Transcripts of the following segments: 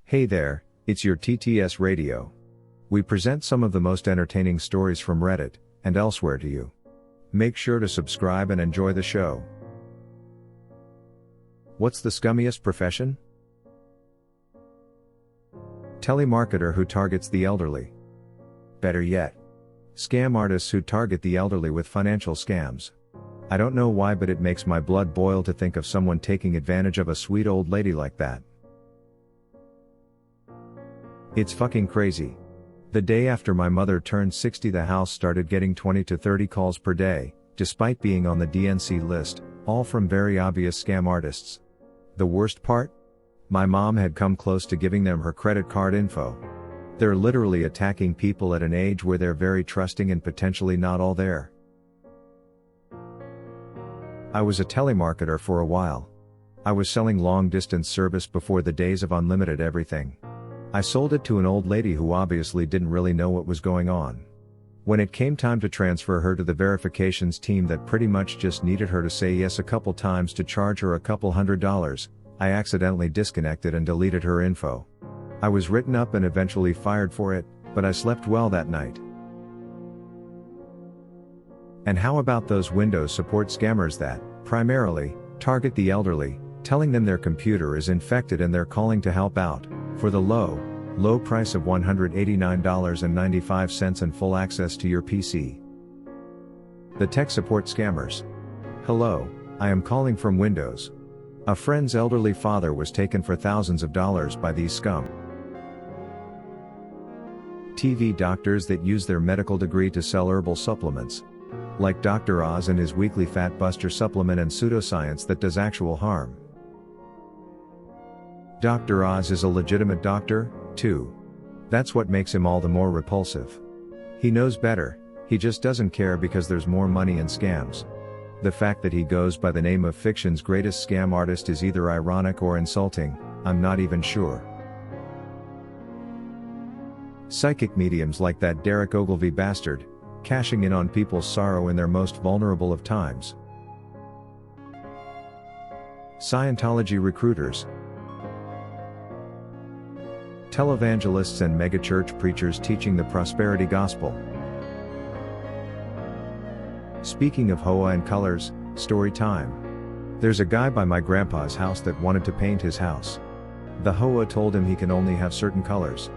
Hey there, it's your TTS Radio. We present some of the most entertaining stories from Reddit and elsewhere to you. Make sure to subscribe and enjoy the show. What's the scummiest profession? Telemarketer who targets the elderly. Better yet, scam artists who target the elderly with financial scams. I don't know why, but it makes my blood boil to think of someone taking advantage of a sweet old lady like that. It's fucking crazy. The day after my mother turned 60, the house started getting 20 to 30 calls per day, despite being on the DNC list, all from very obvious scam artists. The worst part? My mom had come close to giving them her credit card info. They're literally attacking people at an age where they're very trusting and potentially not all there. I was a telemarketer for a while. I was selling long-distance service before the days of unlimited everything. I sold it to an old lady who obviously didn't really know what was going on. When it came time to transfer her to the verifications team that pretty much just needed her to say yes a couple times to charge her a couple $100, I accidentally disconnected and deleted her info. I was written up and eventually fired for it, but I slept well that night. And how about those Windows support scammers that, primarily, target the elderly, telling them their computer is infected and they're calling to help out, for the low price of $189.95 and full access to your PC. The tech support scammers. Hello, I am calling from Windows. A friend's elderly father was taken for thousands of dollars by these scum. TV doctors that use their medical degree to sell herbal supplements. Like Dr. Oz and his weekly Fat Buster supplement and pseudoscience that does actual harm. Dr. Oz is a legitimate doctor, too. That's what makes him all the more repulsive. He knows better, he just doesn't care because there's more money in scams. The fact that he goes by the name of fiction's greatest scam artist is either ironic or insulting, I'm not even sure. Psychic mediums like that Derek Ogilvy bastard, cashing in on people's sorrow in their most vulnerable of times. Scientology recruiters. Televangelists and megachurch preachers teaching the prosperity gospel. Speaking of Hoa and colors, story time. There's a guy by my grandpa's house that wanted to paint his house. The Hoa told him he can only have certain colors.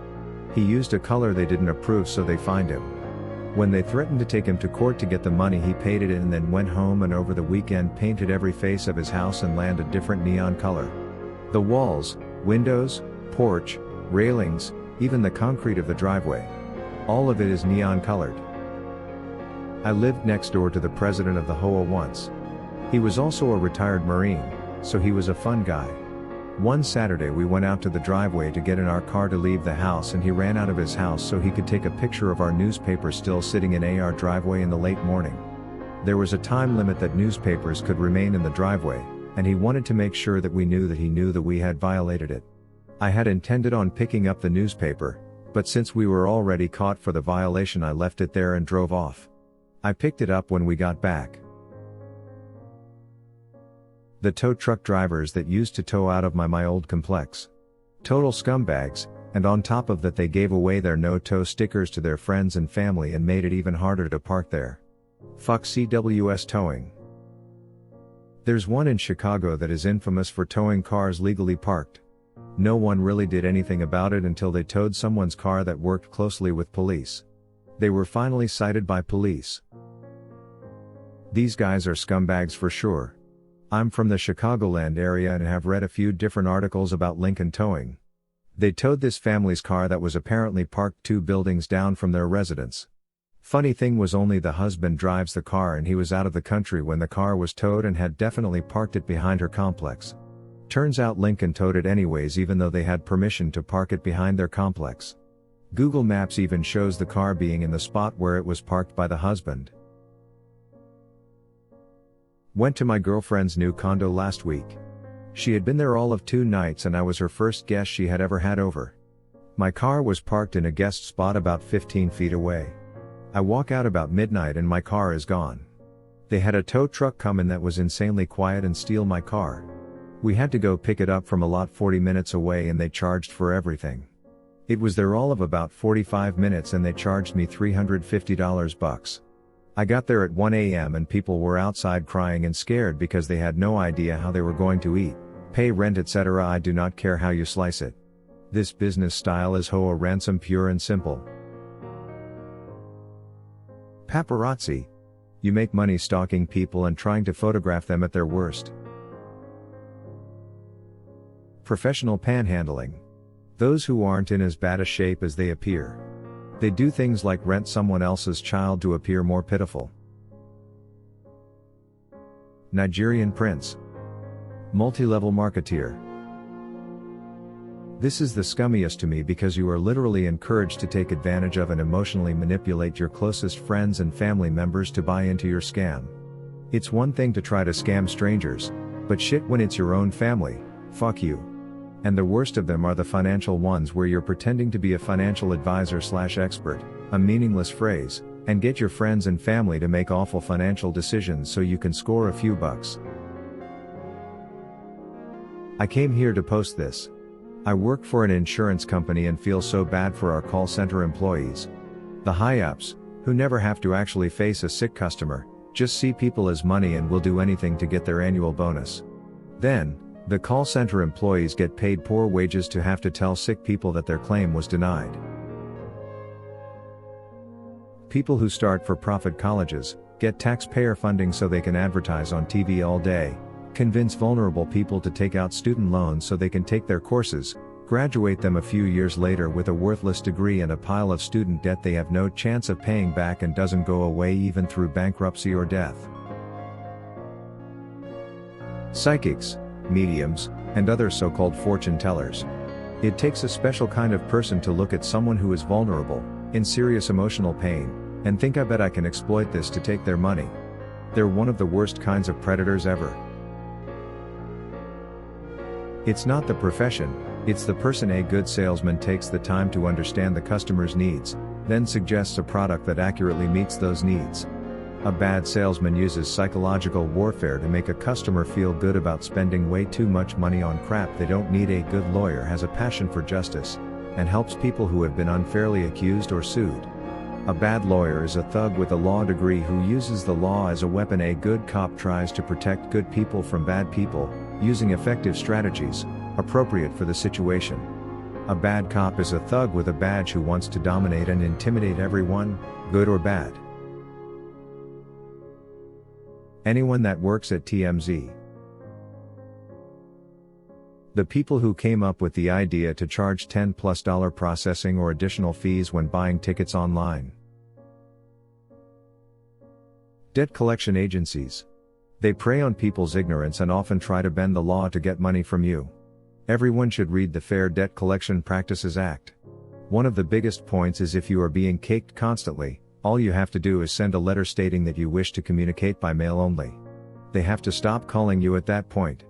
He used a color they didn't approve, so they fined him. When they threatened to take him to court to get the money, he paid it and then went home and over the weekend painted every face of his house and land a different neon color. The walls, windows, porch, railings, even the concrete of the driveway. All of it is neon colored. I lived next door to the president of the Hoa once. He was also a retired Marine, so he was a fun guy. One Saturday we went out to the driveway to get in our car to leave the house, and he ran out of his house so he could take a picture of our newspaper still sitting in our driveway in the late morning. There was a time limit that newspapers could remain in the driveway, and he wanted to make sure that we knew that we had violated it. I had intended on picking up the newspaper, but since we were already caught for the violation, I left it there and drove off. I picked it up when we got back. The tow truck drivers that used to tow out of my old complex. Total scumbags, and on top of that they gave away their no-tow stickers to their friends and family and made it even harder to park there. Fuck CWS towing. There's one in Chicago that is infamous for towing cars legally parked. No one really did anything about it until they towed someone's car that worked closely with police. They were finally cited by police. These guys are scumbags for sure. I'm from the Chicagoland area and have read a few different articles about Lincoln towing. They towed this family's car that was apparently parked 2 buildings down from their residence. Funny thing was, only the husband drives the car and he was out of the country when the car was towed and had definitely parked it behind her complex. Turns out Lincoln towed it anyways, even though they had permission to park it behind their complex. Google Maps even shows the car being in the spot where it was parked by the husband. Went to my girlfriend's new condo last week. She had been there all of 2 nights and I was her first guest she had ever had over. My car was parked in a guest spot about 15 feet away. I walk out about midnight and my car is gone. They had a tow truck come in that was insanely quiet and steal my car. We had to go pick it up from a lot 40 minutes away and they charged for everything. It was there all of about 45 minutes and they charged me $350 bucks. I got there at 1 a.m. and people were outside crying and scared because they had no idea how they were going to eat, pay rent, etc. I do not care how you slice it. This business style is hoa ransom, pure and simple. Paparazzi. You make money stalking people and trying to photograph them at their worst. Professional panhandling. Those who aren't in as bad a shape as they appear. They do things like rent someone else's child to appear more pitiful. Nigerian prince. Multi-level marketeer. This is the scummiest to me because you are literally encouraged to take advantage of and emotionally manipulate your closest friends and family members to buy into your scam. It's one thing to try to scam strangers, but shit, when it's your own family, fuck you. And the worst of them are the financial ones where you're pretending to be a financial advisor/expert, a meaningless phrase, and get your friends and family to make awful financial decisions so you can score a few bucks. I came here to post this. I work for an insurance company and feel so bad for our call center employees. The high-ups, who never have to actually face a sick customer, just see people as money and will do anything to get their annual bonus. Then, the call center employees get paid poor wages to have to tell sick people that their claim was denied. People who start for-profit colleges, get taxpayer funding so they can advertise on TV all day, convince vulnerable people to take out student loans so they can take their courses, graduate them a few years later with a worthless degree and a pile of student debt they have no chance of paying back and doesn't go away even through bankruptcy or death. Psychics, mediums, and other so-called fortune tellers. It takes a special kind of person to look at someone who is vulnerable, in serious emotional pain, and think, I bet I can exploit this to take their money. They're one of the worst kinds of predators ever. It's not the profession, it's the person. A good salesman takes the time to understand the customer's needs, then suggests a product that accurately meets those needs. A bad salesman uses psychological warfare to make a customer feel good about spending way too much money on crap they don't need. A good lawyer has a passion for justice, and helps people who have been unfairly accused or sued. A bad lawyer is a thug with a law degree who uses the law as a weapon. A good cop tries to protect good people from bad people, using effective strategies, appropriate for the situation. A bad cop is a thug with a badge who wants to dominate and intimidate everyone, good or bad. Anyone that works at TMZ. The people who came up with the idea to charge $10+ processing or additional fees when buying tickets online. Debt collection agencies. They prey on people's ignorance and often try to bend the law to get money from you. Everyone should read the Fair Debt Collection Practices Act. One of the biggest points is if you are being caked constantly, all you have to do is send a letter stating that you wish to communicate by mail only. They have to stop calling you at that point.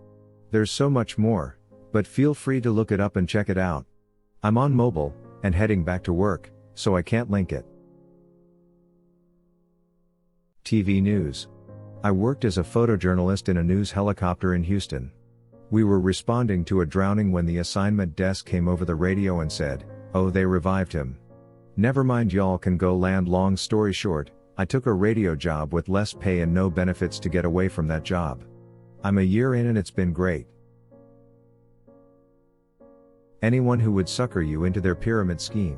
There's so much more, but feel free to look it up and check it out. I'm on mobile, and heading back to work, so I can't link it. TV news. I worked as a photojournalist in a news helicopter in Houston. We were responding to a drowning when the assignment desk came over the radio and said, "Oh, they revived him. Never mind, y'all can go land." Long story short, I took a radio job with less pay and no benefits to get away from that job. I'm a year in and it's been great. Anyone who would sucker you into their pyramid scheme.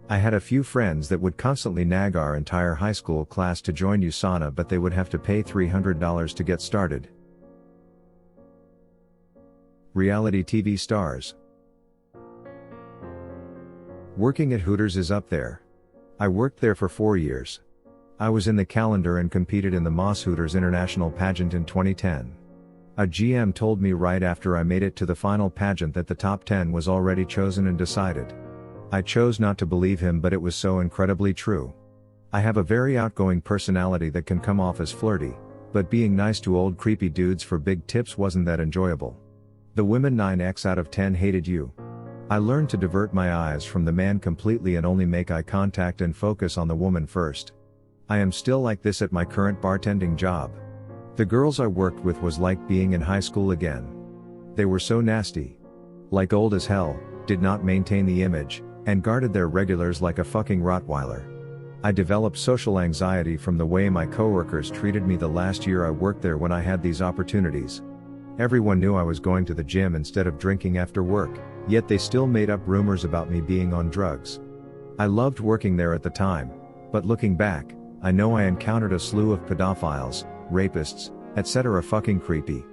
I had a few friends that would constantly nag our entire high school class to join USANA, but they would have to pay $300 to get started. Reality TV stars. Working at Hooters is up there. I worked there for 4 years. I was in the calendar and competed in the Moss Hooters International Pageant in 2010. A GM told me right after I made it to the final pageant that the top 10 was already chosen and decided. I chose not to believe him, but it was so incredibly true. I have a very outgoing personality that can come off as flirty, but being nice to old creepy dudes for big tips wasn't that enjoyable. The women 9x out of 10 hated you. I learned to divert my eyes from the man completely and only make eye contact and focus on the woman first. I am still like this at my current bartending job. The girls I worked with was like being in high school again. They were so nasty. Like old as hell, did not maintain the image, and guarded their regulars like a fucking Rottweiler. I developed social anxiety from the way my coworkers treated me the last year I worked there when I had these opportunities. Everyone knew I was going to the gym instead of drinking after work, yet they still made up rumors about me being on drugs. I loved working there at the time, but looking back, I know I encountered a slew of pedophiles, rapists, etc. fucking creepy.